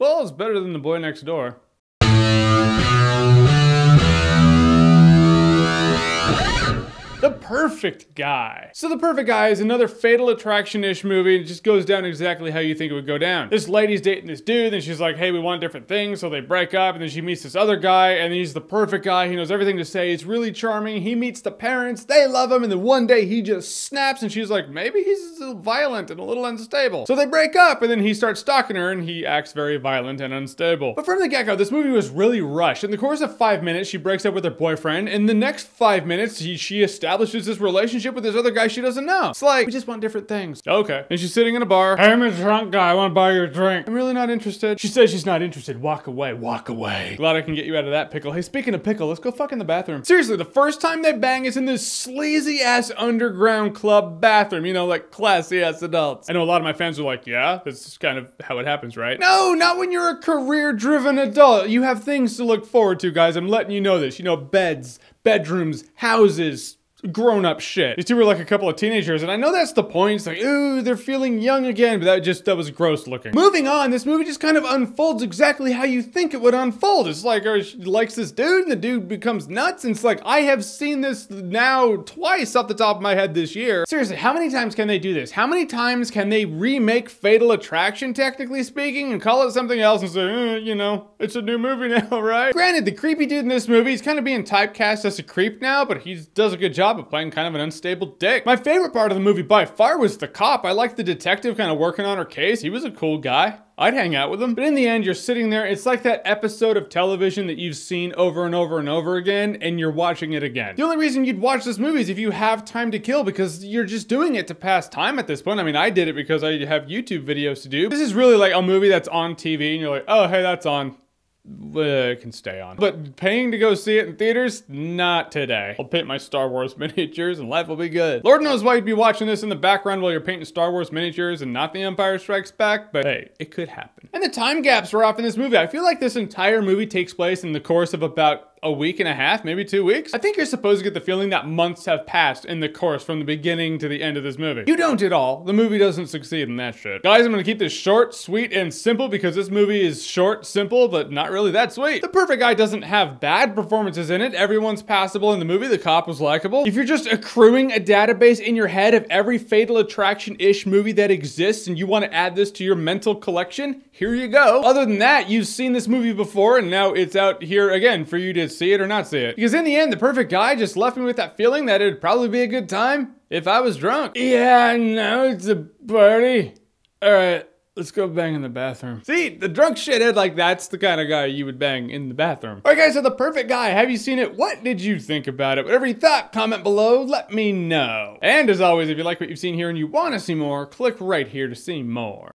Well, it's better than the boy next door. The Perfect Guy. So The Perfect Guy is another Fatal Attraction-ish movie. It just goes down exactly how you think it would go down. This lady's dating this dude, and she's like, hey, we want different things, so they break up, and then she meets this other guy, and he's the perfect guy. He knows everything to say. He's really charming. He meets the parents. They love him, and then one day he just snaps, and she's like, maybe he's violent and a little unstable. So they break up, and then he starts stalking her, and he acts very violent and unstable. But from the get-go, this movie was really rushed. In the course of 5 minutes, she breaks up with her boyfriend. In the next 5 minutes, she establishes this relationship with this other guy she doesn't know. It's like, we just want different things. Okay. And she's sitting in a bar. Hey, I'm a drunk guy. I want to buy you a drink. I'm really not interested. She says she's not interested. Walk away. Walk away. Glad I can get you out of that pickle. Hey, speaking of pickle, let's go fuck in the bathroom. Seriously, the first time they bang is in this sleazy ass underground club bathroom. You know, like classy ass adults. I know a lot of my fans are like, yeah, this is kind of how it happens, right? No, not when you're a career-driven adult. You have things to look forward to, guys. I'm letting you know this. You know, beds, bedrooms, houses, grown-up shit. These two were like a couple of teenagers, and I know that's the point. It's like, ooh, they're feeling young again, but that was gross looking. Moving on, this movie just kind of unfolds exactly how you think it would unfold. It's like, she likes this dude, and the dude becomes nuts, and it's like, I have seen this now twice off the top of my head this year. Seriously, how many times can they do this? How many times can they remake Fatal Attraction, technically speaking, and call it something else and say, you know, it's a new movie now, right? Granted, the creepy dude in this movie, he's kind of being typecast as a creep now, but he does a good job of playing kind of an unstable dick. My favorite part of the movie by far was the cop. I liked the detective kind of working on her case. He was a cool guy. I'd hang out with him. But in the end, you're sitting there. It's like that episode of television that you've seen over and over and over again, and you're watching it again. The only reason you'd watch this movie is if you have time to kill, because you're just doing it to pass time at this point. I mean, I did it because I have YouTube videos to do. This is really like a movie that's on TV, and you're like, oh, hey, that's on. It can stay on. But paying to go see it in theaters? Not today. I'll paint my Star Wars miniatures and life will be good. Lord knows why you'd be watching this in the background while you're painting Star Wars miniatures and not The Empire Strikes Back, but hey, it could happen. And the time gaps were off in this movie. I feel like this entire movie takes place in the course of about a week and a half, maybe 2 weeks. I think you're supposed to get the feeling that months have passed in the course from the beginning to the end of this movie. You don't at all. The movie doesn't succeed in that shit. Guys, I'm gonna keep this short, sweet, and simple because this movie is short, simple, but not really that sweet. The Perfect Guy doesn't have bad performances in it. Everyone's passable in the movie. The cop was likable. If you're just accruing a database in your head of every Fatal Attraction-ish movie that exists and you want to add this to your mental collection, here you go. Other than that, you've seen this movie before and now it's out here again for you to see it or not see it. Because in the end, The Perfect Guy just left me with that feeling that it'd probably be a good time if I was drunk. Yeah, no, it's a party. All right, let's go bang in the bathroom. See, the drunk shithead, like that's the kind of guy you would bang in the bathroom. All right, guys, so The Perfect Guy, have you seen it? What did you think about it? Whatever you thought, comment below, let me know. And as always, if you like what you've seen here and you want to see more, click right here to see more.